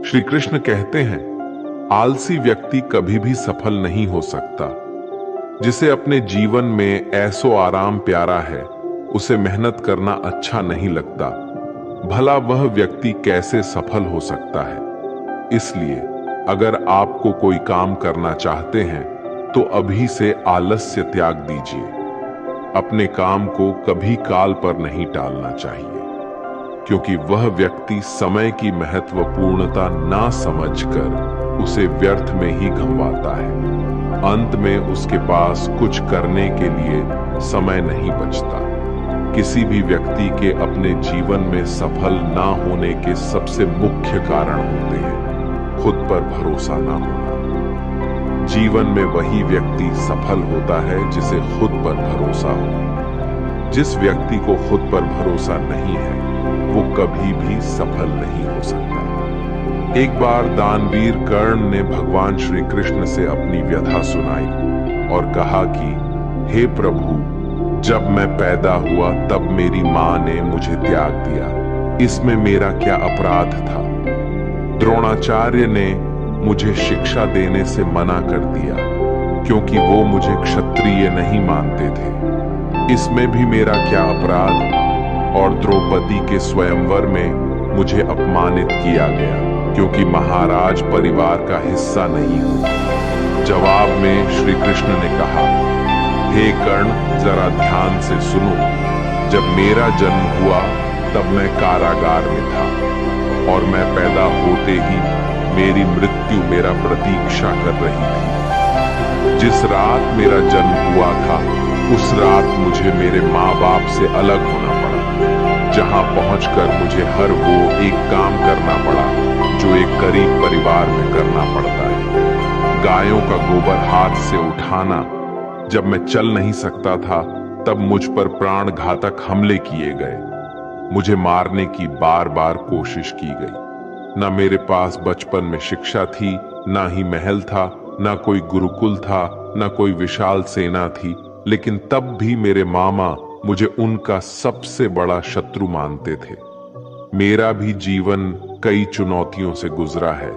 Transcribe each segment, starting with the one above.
श्री कृष्ण कहते हैं, आलसी व्यक्ति कभी भी सफल नहीं हो सकता। जिसे अपने जीवन में ऐसो आराम प्यारा है, उसे मेहनत करना अच्छा नहीं लगता। भला वह व्यक्ति कैसे सफल हो सकता है। इसलिए अगर आपको कोई काम करना चाहते हैं तो अभी से आलस्य त्याग दीजिए। अपने काम को कभी काल पर नहीं टालना चाहिए, क्योंकि वह व्यक्ति समय की महत्वपूर्णता ना समझकर उसे व्यर्थ में ही गंवाता है। अंत में उसके पास कुछ करने के लिए समय नहीं बचता। किसी भी व्यक्ति के अपने जीवन में सफल ना होने के सबसे मुख्य कारण होते हैं खुद पर भरोसा ना होना। जीवन में वही व्यक्ति सफल होता है जिसे खुद पर भरोसा हो। जिस व्यक्ति को खुद पर भरोसा नहीं है, वो कभी भी सफल नहीं हो सकता। एक बार दानवीर कर्ण ने भगवान श्री कृष्ण से अपनी व्यथा सुनाई और कहा कि हे प्रभु, जब मैं पैदा हुआ तब मेरी मां ने मुझे त्याग दिया। इसमें मेरा क्या अपराध था। द्रोणाचार्य ने मुझे शिक्षा देने से मना कर दिया, क्योंकि वो मुझे क्षत्रिय नहीं मानते थे। इसमें भी मेरा क्या अपराध। और द्रौपदी के स्वयंवर में मुझे अपमानित किया गया, क्योंकि महाराज परिवार का हिस्सा नहीं हूं। जवाब में श्री कृष्ण ने कहा, हे कर्ण, जरा ध्यान से सुनो। जब मेरा जन्म हुआ तब मैं कारागार में था, और मैं पैदा होते ही मेरी मृत्यु मेरा प्रतीक्षा कर रही थी। जिस रात मेरा जन्म हुआ था, उस रात मुझे मेरे माँ बाप से अलग होना पड़ा, जहां पहुंचकर मुझे हर वो एक काम करना पड़ा जो एक गरीब परिवार में करना पड़ता है। गायों का गोबर हाथ से उठाना। जब मैं चल नहीं सकता था, तब मुझ पर प्राण घातक हमले किए गए। मुझे मारने की बार बार कोशिश की गई। न मेरे पास बचपन में शिक्षा थी, ना ही महल था, ना कोई गुरुकुल था, ना कोई विशाल सेना थी, लेकिन तब भी मेरे मामा मुझे उनका सबसे बड़ा शत्रु मानते थे। मेरा भी जीवन कई चुनौतियों से गुजरा है।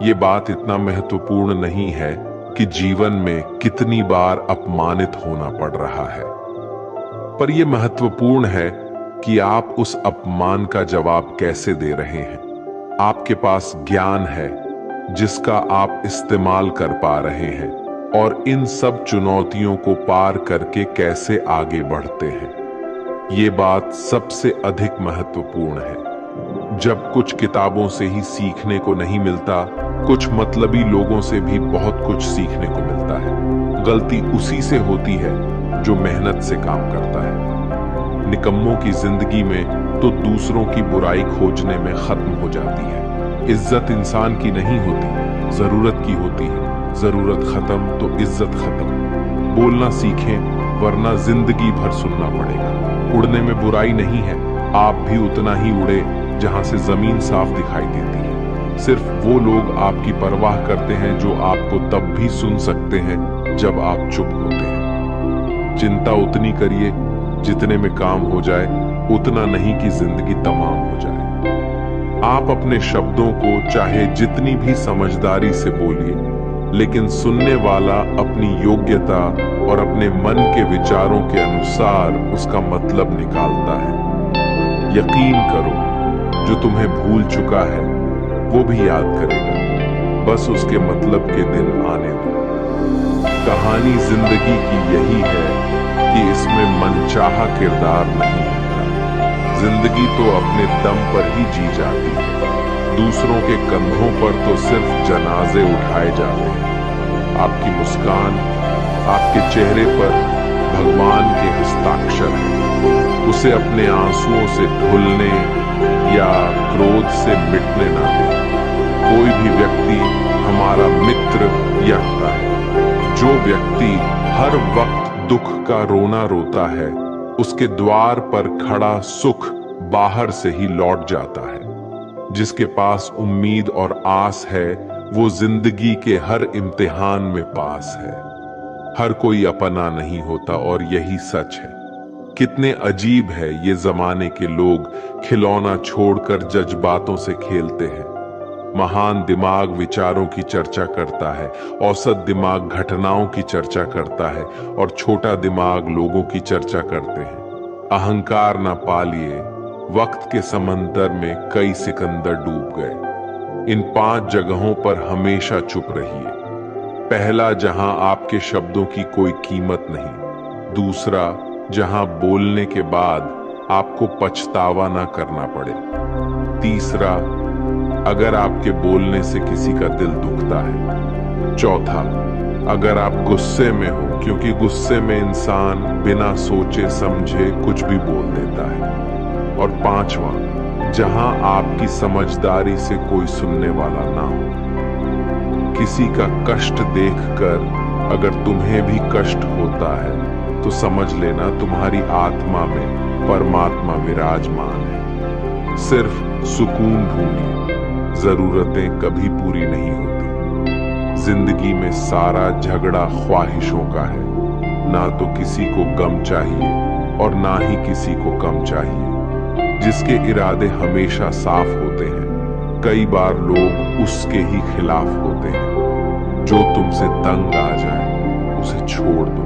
ये बात इतना महत्वपूर्ण नहीं है कि जीवन में कितनी बार अपमानित होना पड़ रहा है, पर यह महत्वपूर्ण है कि आप उस अपमान का जवाब कैसे दे रहे हैं। आपके पास ज्ञान है जिसका आप इस्तेमाल कर पा रहे हैं, और इन सब चुनौतियों को पार करके कैसे आगे बढ़ते हैं। ये बात सबसे अधिक महत्वपूर्ण है। जब कुछ किताबों से ही सीखने को नहीं मिलता, कुछ मतलबी लोगों से भी बहुत कुछ सीखने को मिलता है। गलती उसी से होती है जो मेहनत से काम करता है। निकम्मों की जिंदगी में तो दूसरों की बुराई खोजने में खत्म हो जाती है। इज्जत इंसान की नहीं होती, जरूरत की होती है। जरूरत खत्म तो इज्जत खत्म। बोलना सीखें, वरना जिंदगी भर सुनना पड़ेगा। उड़ने में बुराई नहीं है, आप भी उतना ही उड़े जहां से जमीन साफ दिखाई देती है। सिर्फ वो लोग आपकी परवाह करते हैं जो आपको तब भी सुन सकते हैं जब आप चुप होते हैं। चिंता उतनी करिए जितने में काम हो जाए, उतना नहीं कि जिंदगी तमाम हो जाए। आप अपने शब्दों को चाहे जितनी भी समझदारी से बोलिए, लेकिन सुनने वाला अपनी योग्यता और अपने मन के विचारों के अनुसार उसका मतलब निकालता है। यकीन करो, जो तुम्हें भूल चुका है वो भी याद करेगा। बस उसके मतलब के दिन आने दो। कहानी जिंदगी की यही है कि इसमें मनचाहा किरदार नहीं होता। जिंदगी तो अपने दम पर ही जी जाती है। दूसरों के कंधों पर तो सिर्फ जनाजे उठाए जाते हैं। आपकी मुस्कान, आपके चेहरे पर भगवान के हस्ताक्षर है। उसे अपने आंसुओं से धुलने या क्रोध से मिटने ना दें। कोई भी व्यक्ति हमारा मित्र या होता है। जो व्यक्ति हर वक्त दुख का रोना रोता है, उसके द्वार पर खड़ा सुख बाहर से ही लौट जाता है। जिसके पास उम्मीद और आस है, वो जिंदगी के हर इम्तिहान में पास है। हर कोई अपना नहीं होता, और यही सच है। कितने अजीब है ये जमाने के लोग, खिलौना छोड़कर जज्बातों से खेलते हैं। महान दिमाग विचारों की चर्चा करता है, औसत दिमाग घटनाओं की चर्चा करता है और छोटा दिमाग लोगों की चर्चा करते हैं। अहंकार ना पालिए, वक्त के समंदर में कई सिकंदर डूब गए। इन 5 जगहों पर हमेशा चुप रहिए। पहला, जहां आपके शब्दों की कोई कीमत नहीं। दूसरा, जहां बोलने के बाद आपको पछतावा ना करना पड़े। तीसरा, अगर आपके बोलने से किसी का दिल दुखता है। चौथा, अगर आप गुस्से में हो, क्योंकि गुस्से में इंसान बिना सोचे समझे कुछ भी बोल देता है। और पांचवा, जहां आपकी समझदारी से कोई सुनने वाला ना हो। किसी का कष्ट देखकर अगर तुम्हें भी कष्ट होता है तो समझ लेना तुम्हारी आत्मा में परमात्मा विराजमान है। सिर्फ सुकून ढूंढिए, जरूरतें कभी पूरी नहीं होती। जिंदगी में सारा झगड़ा ख्वाहिशों का है। ना तो किसी को गम चाहिए और ना ही किसी को कम चाहिए। जिसके इरादे हमेशा साफ होते हैं, कई बार लोग उसके ही खिलाफ होते हैं। जो तुमसे तंग आ जाए उसे छोड़ दो,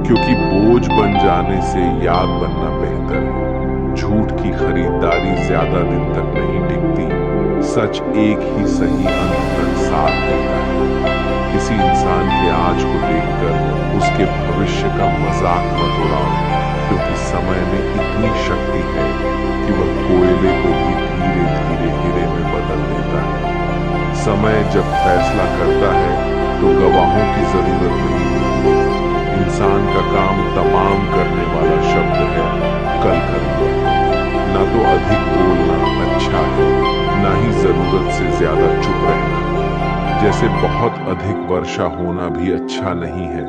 क्योंकि बोझ बन जाने से याद बनना बेहतर है। झूठ की खरीदारी ज्यादा दिन तक नहीं टिकती। सच एक ही सही अंत तक साथ देता है। किसी इंसान के आज को देखकर उसके भविष्य का मजाक मत उड़ाओ, क्योंकि समय में इतनी शक्ति है कि वह कोयले को भी धीरे धीरे हीरे में बदल देता है। समय जब फैसला करता है तो गवाहों की जरूरत नहीं होती। इंसान का काम तमाम करने वाला शब्द है, कल करूंगा। ना तो अधिक बोलना अच्छा है, ना ही जरूरत से ज्यादा चुप रहना। जैसे बहुत अधिक वर्षा होना भी अच्छा नहीं है,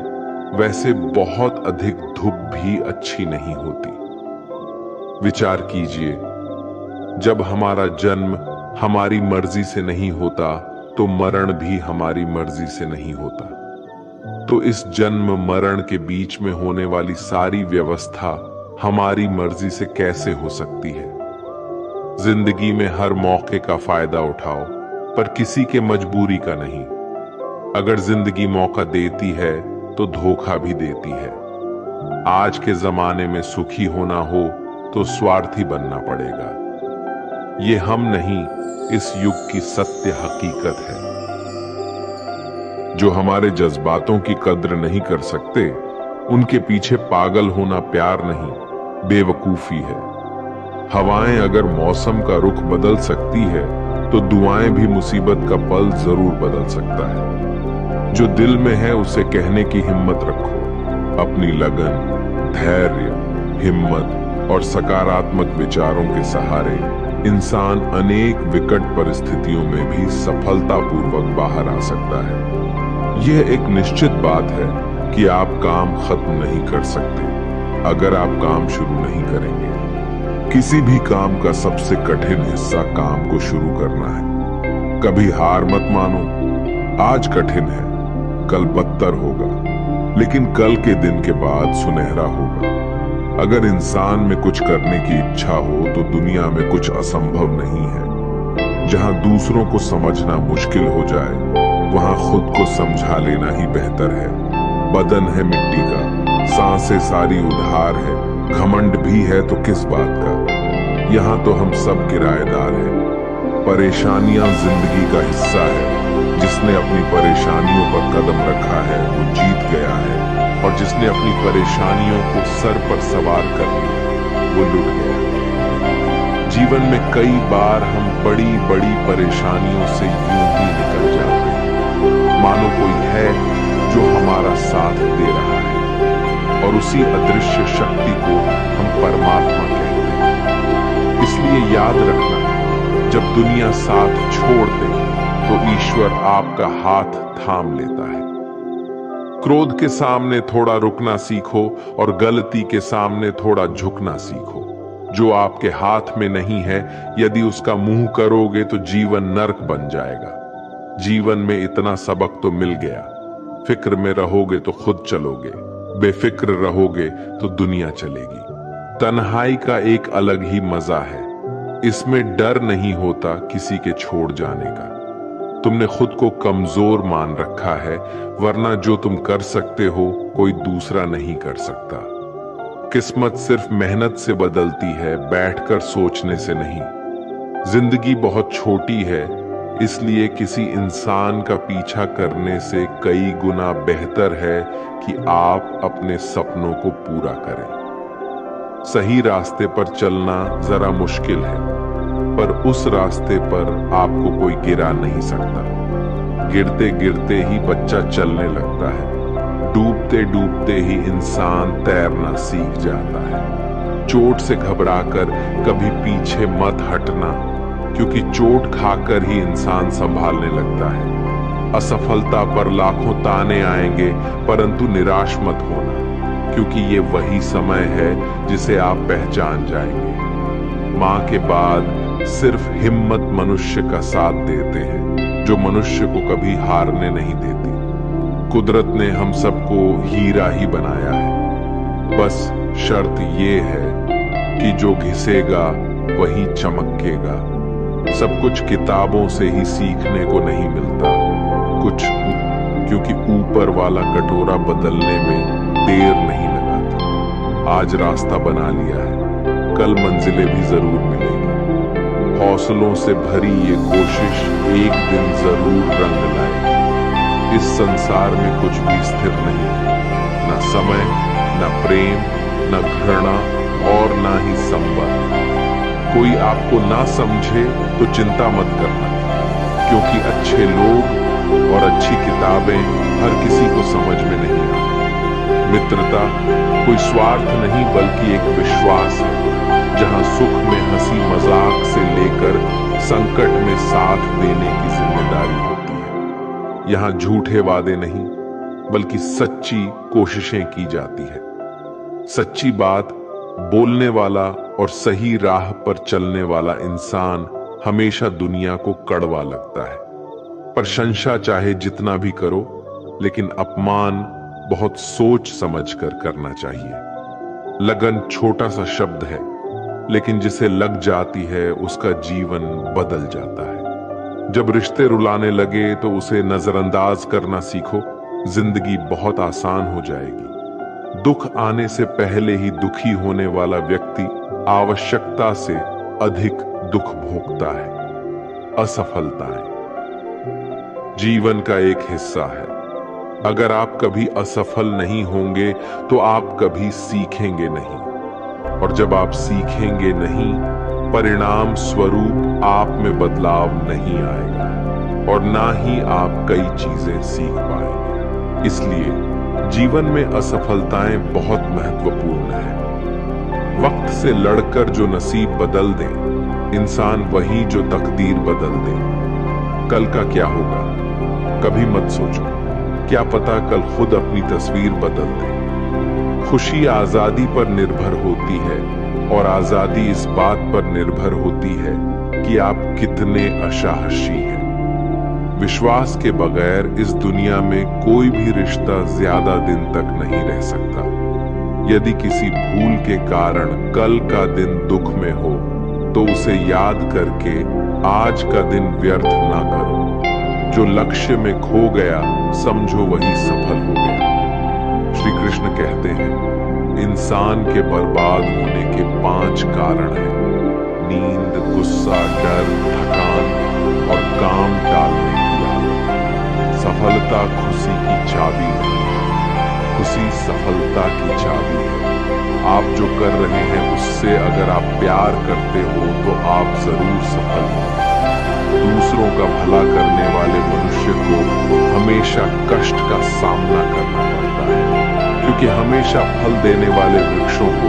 वैसे बहुत अधिक धूप भी अच्छी नहीं होती। विचार कीजिए, जब हमारा जन्म हमारी मर्जी से नहीं होता तो मरण भी हमारी मर्जी से नहीं होता। तो इस जन्म मरण के बीच में होने वाली सारी व्यवस्था हमारी मर्जी से कैसे हो सकती है? जिंदगी में हर मौके का फायदा उठाओ, पर किसी के मजबूरी का नहीं। अगर जिंदगी मौका देती है तो धोखा भी देती है। आज के जमाने में सुखी होना हो तो स्वार्थी बनना पड़ेगा। ये हम नहीं, इस युग की सत्य हकीकत है। जो हमारे जज्बातों की कद्र नहीं कर सकते, उनके पीछे पागल होना प्यार नहीं, बेवकूफी है। हवाएं अगर मौसम का रुख बदल सकती है तो दुआएं भी मुसीबत का पल जरूर बदल सकता है। जो दिल में है उसे कहने की हिम्मत रखो। अपनी लगन, धैर्य, हिम्मत और सकारात्मक विचारों के सहारे इंसान अनेक विकट परिस्थितियों में भी सफलतापूर्वक बाहर आ सकता है। यह एक निश्चित बात है कि आप काम खत्म नहीं कर सकते अगर आप काम शुरू नहीं करेंगे। किसी भी काम का सबसे कठिन हिस्सा काम को शुरू करना है। कभी हार मत मानो। आज कठिन है, कल बदतर होगा, लेकिन कल के दिन के बाद सुनहरा होगा। अगर इंसान में कुछ करने की इच्छा हो तो दुनिया में कुछ असंभव नहीं है। जहां दूसरों को समझना मुश्किल हो जाए, वहां खुद को समझा लेना ही बेहतर है। बदन है मिट्टी का, सांसें सारी उधार है, घमंड भी है तो किस बात का। यहाँ तो हम सब किराएदार हैं। परेशानियां जिंदगी का हिस्सा है। जिसने अपनी परेशानियों पर कदम रखा है वो जीत गया है, और जिसने अपनी परेशानियों को सर पर सवार कर लिया वो लुट गया। जीवन में कई बार हम बड़ी बड़ी परेशानियों से यूं ही निकल जाते हैं, मानो कोई है जो हमारा साथ दे रहा है, और उसी अदृश्य शक्ति को हम परमात्मा कहते हैं। इसलिए याद रखना, जब दुनिया साथ छोड़ दे तो ईश्वर आपका हाथ थाम लेता है। क्रोध के सामने थोड़ा रुकना सीखो और गलती के सामने थोड़ा झुकना सीखो। जो आपके हाथ में नहीं है, यदि उसका मुंह करोगे तो जीवन नरक बन जाएगा। जीवन में इतना सबक तो मिल गया। फिक्र में रहोगे तो खुद चलोगे, बेफिक्र रहोगे तो दुनिया चलेगी। तन्हाई का एक अलग ही मजा है। इसमें डर नहीं होता किसी के छोड़ जाने का। तुमने खुद को कमजोर मान रखा है, वरना जो तुम कर सकते हो कोई दूसरा नहीं कर सकता। किस्मत सिर्फ मेहनत से बदलती है, बैठकर सोचने से नहीं। जिंदगी बहुत छोटी है, इसलिए किसी इंसान का पीछा करने से कई गुना बेहतर है कि आप अपने सपनों को पूरा करें। सही रास्ते पर चलना जरा मुश्किल है, पर उस रास्ते पर आपको कोई गिरा नहीं सकता। गिरते गिरते ही बच्चा चलने लगता है, डूबते डूबते ही इंसान तैरना सीख जाता है। चोट से घबराकर कभी पीछे मत हटना, क्योंकि चोट खाकर ही इंसान संभालने लगता है। असफलता पर लाखों ताने आएंगे, परंतु निराश मत होना, क्योंकि ये वही समय है जिसे आप पहचान जाएंगे। मां के बाद सिर्फ हिम्मत मनुष्य का साथ देते हैं, जो मनुष्य को कभी हारने नहीं देती। कुदरत ने हम सबको हीरा ही बनाया है, बस शर्त ये है कि जो घिसेगा वही चमकेगा। सब कुछ किताबों से ही सीखने को नहीं मिलता कुछ, क्योंकि ऊपर वाला कटोरा बदलने में देर नहीं लगाता। आज रास्ता बना लिया है, कल मंजिलें भी जरूर मिलेंगी। हौसलों से भरी ये कोशिश एक दिन जरूर रंग लाएगी। इस संसार में कुछ भी स्थिर नहीं है, न समय, न प्रेम, न घृणा और न ही संबंध। कोई आपको ना समझे तो चिंता मत करना, क्योंकि अच्छे लोग और अच्छी किताबें हर किसी को समझ में नहीं आती। मित्रता कोई स्वार्थ नहीं, बल्कि एक विश्वास है, जहां सुख में हंसी मजाक से लेकर संकट में साथ देने की जिम्मेदारी होती है। यहां झूठे वादे नहीं, बल्कि सच्ची कोशिशें की जाती है। सच्ची बात बोलने वाला और सही राह पर चलने वाला इंसान हमेशा दुनिया को कड़वा लगता है। प्रशंसा चाहे जितना भी करो, लेकिन अपमान बहुत सोच समझकर करना चाहिए। लगन छोटा सा शब्द है, लेकिन जिसे लग जाती है उसका जीवन बदल जाता है। जब रिश्ते रुलाने लगे तो उसे नजरअंदाज करना सीखो, जिंदगी बहुत आसान हो जाएगी। दुख आने से पहले ही दुखी होने वाला व्यक्ति आवश्यकता से अधिक दुख भोगता है। असफलताएं जीवन का एक हिस्सा है। अगर आप कभी असफल नहीं होंगे तो आप कभी सीखेंगे नहीं, और जब आप सीखेंगे नहीं, परिणाम स्वरूप आप में बदलाव नहीं आएगा, और ना ही आप कई चीजें सीख पाएंगे। इसलिए जीवन में असफलताएं बहुत महत्वपूर्ण है। वक्त से लड़कर जो नसीब बदल दे इंसान, वही जो तकदीर बदल दे। कल का क्या होगा कभी मत सोचो, क्या पता कल खुद अपनी तस्वीर बदल दे। खुशी आजादी पर निर्भर होती है, और आजादी इस बात पर निर्भर होती है कि आप कितने असाहसी हैं। विश्वास के बगैर इस दुनिया में कोई भी रिश्ता ज्यादा दिन तक नहीं रह सकता। यदि किसी भूल के कारण कल का दिन दुख में हो, तो उसे याद करके आज का दिन व्यर्थ ना करो। जो लक्ष्य में खो गया समझो वही सफल हो गया। श्री कृष्ण कहते हैं, इंसान के बर्बाद होने के 5 कारण हैं: नींद, गुस्सा, डर, थकान और काम टालने की आदत। सफलता खुशी की चाबी नहीं है, खुशी सफलता की चाबी है। आप जो कर रहे हैं उससे अगर आप प्यार करते हो तो आप जरूर सफल होंगे। दूसरों का भला करने वाले मनुष्य को हमेशा कष्ट का सामना करना पड़ता है, क्योंकि हमेशा फल देने वाले वृक्षों को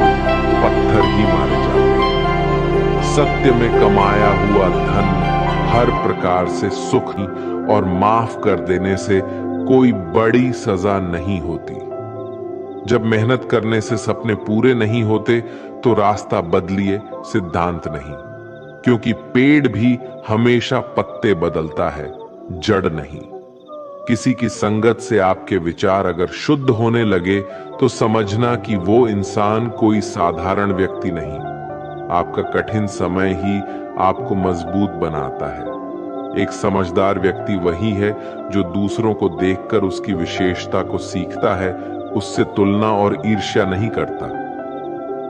पत्थर ही मारे जाते हैं। सत्य में कमाया हुआ धन हर प्रकार से सुख और माफ कर देने से कोई बड़ी सजा नहीं होती। जब मेहनत करने से सपने पूरे नहीं होते तो रास्ता बदलिए, सिद्धांत नहीं, क्योंकि पेड़ भी हमेशा पत्ते बदलता है, जड़ नहीं। किसी की संगत से आपके विचार अगर शुद्ध होने लगे तो समझना कि वो इंसान कोई साधारण व्यक्ति नहीं, आपका कठिन समय ही आपको मजबूत बनाता है। एक समझदार व्यक्ति वही है जो दूसरों को देखकर उसकी विशेषता को सीखता है, उससे तुलना और ईर्ष्या नहीं करता।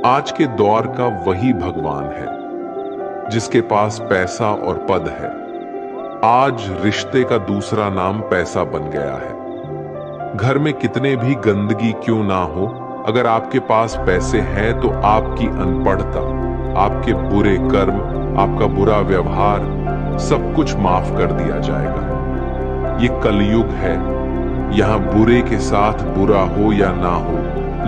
आज के दौर का वही भगवान है जिसके पास पैसा और पद है। आज रिश्ते का दूसरा नाम पैसा बन गया है। घर में कितने भी गंदगी क्यों ना हो, अगर आपके पास पैसे हैं तो आपकी अनपढ़ता, आपके बुरे कर्म, आपका बुरा व्यवहार सब कुछ माफ कर दिया जाएगा। ये कलयुग है। यहां बुरे के साथ बुरा हो या ना हो,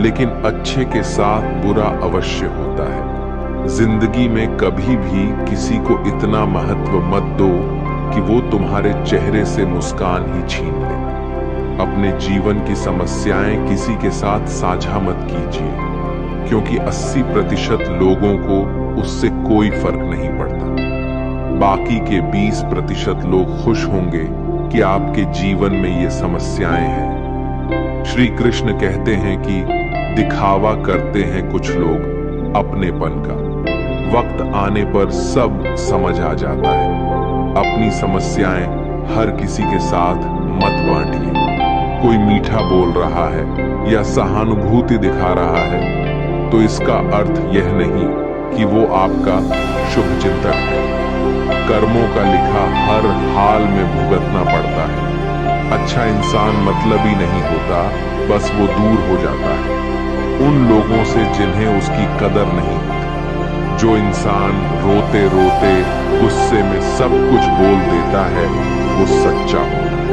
लेकिन अच्छे के साथ बुरा अवश्य होता है। जिंदगी में कभी भी किसी को इतना महत्व मत दो कि वो तुम्हारे चेहरे से मुस्कान ही छीन ले। अपने जीवन की समस्याएं किसी के साथ साझा मत कीजिए, क्योंकि 80% लोगों को उससे कोई फर्क नहीं पड़ता। बाकी के 20% लोग खुश होंगे कि आपके जीवन में ये समस्याएं हैं। श्री कृष्ण कहते हैं कि दिखावा करते हैं कुछ लोग अपनेपन का, वक्त आने पर सब समझ आ जाता है। अपनी समस्याएं हर किसी के साथ मत बांटिए। कोई मीठा बोल रहा है या सहानुभूति दिखा रहा है तो इसका अर्थ यह नहीं कि वो आपका शुभचिंतक है। कर्मों का लिखा हर हाल में भुगतना पड़ता है। अच्छा इंसान मतलबी नहीं होता, बस वो दूर हो जाता है उन लोगों से जिन्हें उसकी कदर नहीं होती। जो इंसान रोते रोते गुस्से में सब कुछ बोल देता है वो सच्चा होता है,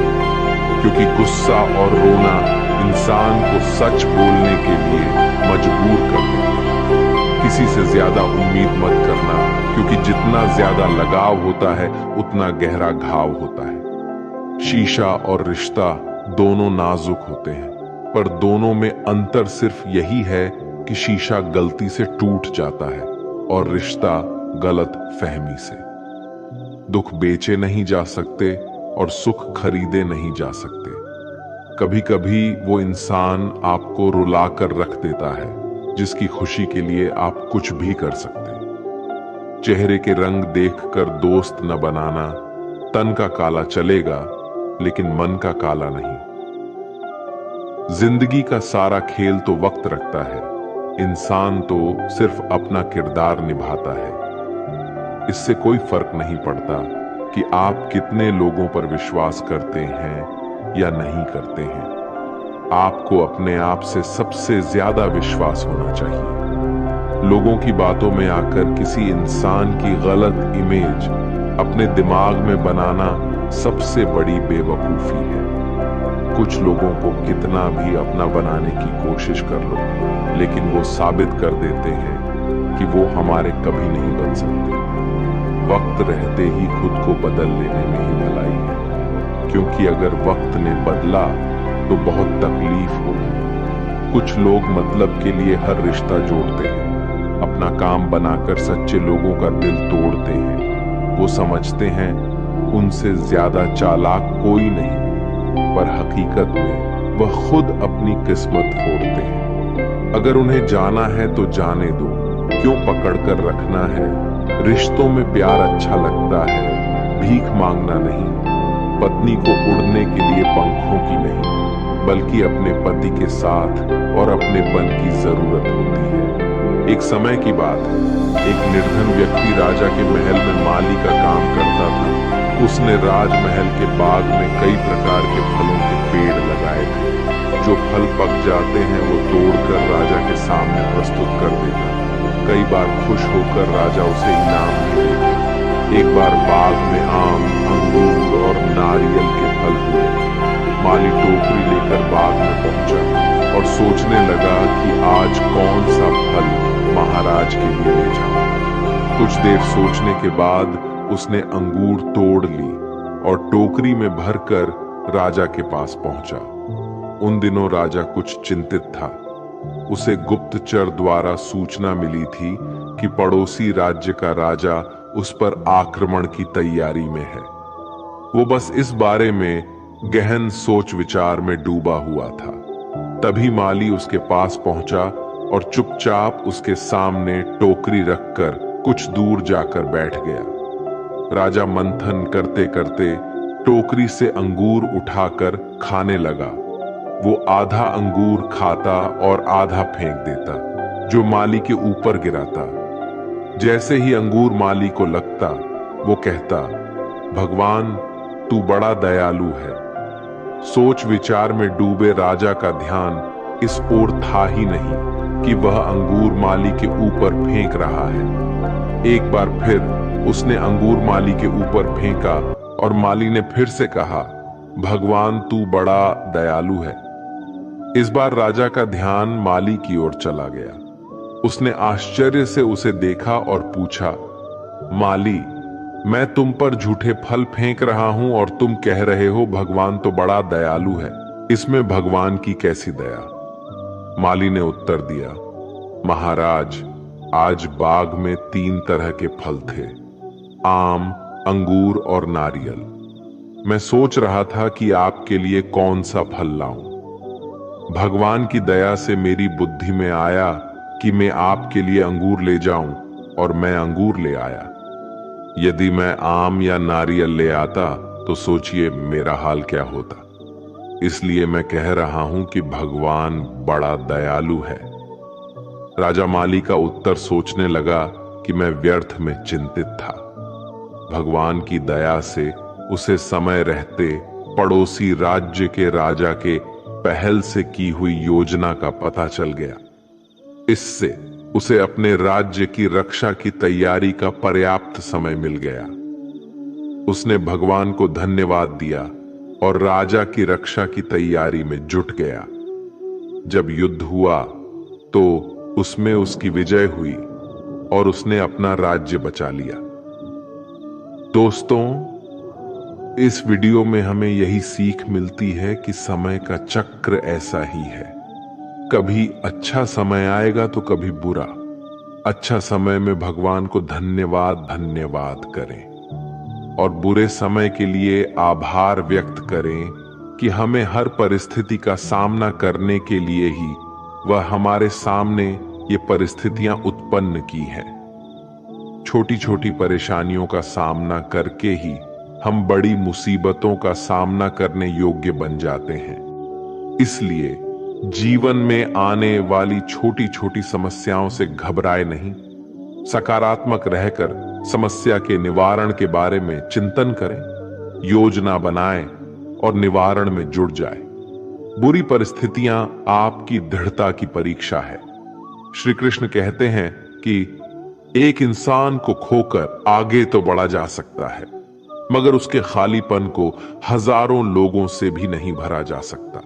क्योंकि गुस्सा और रोना इंसान को सच बोलने के लिए मजबूर कर देता है। किसी से ज्यादा उम्मीद मत करना, क्योंकि जितना ज्यादा लगाव होता है उतना गहरा घाव होता है। शीशा और रिश्ता दोनों नाजुक होते हैं, पर दोनों में अंतर सिर्फ यही है कि शीशा गलती से टूट जाता है और रिश्ता गलत फहमी से। दुख बेचे नहीं जा सकते और सुख खरीदे नहीं जा सकते। कभी कभी वो इंसान आपको रुला कर रख देता है जिसकी खुशी के लिए आप कुछ भी कर सकते। चेहरे के रंग देखकर दोस्त न बनाना। तन का काला चलेगा लेकिन मन का काला नहीं। जिंदगी का सारा खेल तो वक्त रखता है, इंसान तो सिर्फ अपना किरदार निभाता है। इससे कोई फर्क नहीं पड़ता कि आप कितने लोगों पर विश्वास करते हैं या नहीं करते हैं। आपको अपने आप से सबसे ज्यादा विश्वास होना चाहिए। लोगों की बातों में आकर किसी इंसान की गलत इमेज अपने दिमाग में बनाना सबसे बड़ी बेवकूफी है। कुछ लोगों को कितना भी अपना बनाने की कोशिश कर लो, लेकिन वो साबित कर देते हैं कि वो हमारे कभी नहीं बन सकते। वक्त रहते ही खुद को बदल लेने में ही भलाई है, क्योंकि अगर वक्त ने बदला तो बहुत तकलीफ होगी। कुछ लोग मतलब के लिए हर रिश्ता जोड़ते हैं, अपना काम बनाकर सच्चे लोगों का दिल तोड़ते हैं। वो समझते हैं उनसे ज्यादा चालाक कोई नहीं, पर हकीकत में वह खुद अपनी किस्मत फोड़ते हैं। अगर उन्हें जाना है तो जाने दो, क्यों पकड़कर रखना है। रिश्तों में प्यार अच्छा लगता है, भीख मांगना नहीं। पत्नी को उड़ने के लिए पंखों की नहीं, बल्कि अपने पति के साथ और अपनेपन की जरूरत होती है। एक समय की बात है, एक निर्धन व्यक्ति राजा के महल में माली का काम करता था। उसने राजमहल के बाग में कई प्रकार के फलों के पेड़ लगाए थे। जो फल पक जाते हैं वो तोड़कर राजा के सामने प्रस्तुत कर देता। कई बार खुश होकर राजा उसे इनाम भी देते। एक बार बाग में आम, अंगूर और नारियल के फल हुए। माली टोकरी लेकर बाग में पहुंचा और सोचने लगा कि आज कौन सा फल महाराज के लिए ले जाऊं। कुछ देर सोचने के बाद उसने अंगूर तोड़ ली और टोकरी में भरकर राजा के पास पहुंचा। उन दिनों राजा कुछ चिंतित था। उसे गुप्तचर द्वारा सूचना मिली थी कि पड़ोसी राज्य का राजा उस पर आक्रमण की तैयारी में है। वो बस इस बारे में गहन सोच विचार में डूबा हुआ था। तभी माली उसके पास पहुंचा और चुपचाप उसके सामने टोकरी रखकर कुछ दूर जाकर बैठ गया। राजा मंथन करते करते टोकरी से अंगूर उठाकर खाने लगा। वो आधा अंगूर खाता और आधा फेंक देता, जो माली के ऊपर गिराता। जैसे ही अंगूर माली को लगता, वो कहता, भगवान तू बड़ा दयालु है। सोच विचार में डूबे राजा का ध्यान इस ओर था ही नहीं कि वह अंगूर माली के ऊपर फेंक रहा है। एक बार फिर उसने अंगूर माली के ऊपर फेंका और माली ने फिर से कहा, भगवान तू बड़ा दयालु है। इस बार राजा का ध्यान माली की ओर चला गया। उसने आश्चर्य से उसे देखा और पूछा, माली, मैं तुम पर झूठे फल फेंक रहा हूं और तुम कह रहे हो भगवान तो बड़ा दयालु है। इसमें भगवान की कैसी दया? माली ने उत्तर दिया, महाराज, आज बाग में 3 तरह के फल थे, आम, अंगूर और नारियल। मैं सोच रहा था कि आपके लिए कौन सा फल लाऊं। भगवान की दया से मेरी बुद्धि में आया कि मैं आपके लिए अंगूर ले जाऊं, और मैं अंगूर ले आया। यदि मैं आम या नारियल ले आता तो सोचिए मेरा हाल क्या होता। इसलिए मैं कह रहा हूं कि भगवान बड़ा दयालु है। राजा माली का उत्तर सोचने लगा कि मैं व्यर्थ में चिंतित था। भगवान की दया से उसे समय रहते पड़ोसी राज्य के राजा के पहल से की हुई योजना का पता चल गया। इससे उसे अपने राज्य की रक्षा की तैयारी का पर्याप्त समय मिल गया। उसने भगवान को धन्यवाद दिया और राजा की रक्षा की तैयारी में जुट गया। जब युद्ध हुआ तो उसमें उसकी विजय हुई और उसने अपना राज्य बचा लिया। दोस्तों, इस वीडियो में हमें यही सीख मिलती है कि समय का चक्र ऐसा ही है। कभी अच्छा समय आएगा तो कभी बुरा। अच्छा समय में भगवान को धन्यवाद धन्यवाद करें और बुरे समय के लिए आभार व्यक्त करें कि हमें हर परिस्थिति का सामना करने के लिए ही वह हमारे सामने ये परिस्थितियां उत्पन्न की हैं। छोटी छोटी परेशानियों का सामना करके ही हम बड़ी मुसीबतों का सामना करने योग्य बन जाते हैं। इसलिए जीवन में आने वाली छोटी छोटी समस्याओं से घबराए नहीं, सकारात्मक रहकर समस्या के निवारण के बारे में चिंतन करें, योजना बनाएं और निवारण में जुट जाएं। बुरी परिस्थितियां आपकी दृढ़ता की परीक्षा है। श्री कृष्ण कहते हैं कि एक इंसान को खोकर आगे तो बढ़ा जा सकता है, मगर उसके खालीपन को हजारों लोगों से भी नहीं भरा जा सकता।